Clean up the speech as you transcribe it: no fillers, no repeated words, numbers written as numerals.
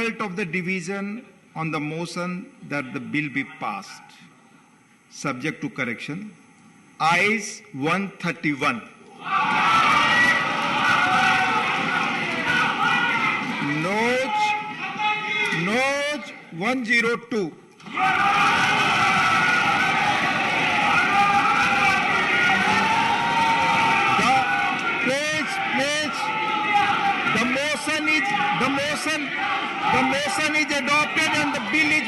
result of the division on the motion that the bill be passed, subject to correction. Ayes 131. Noes 102. The motion is adopted and the bill is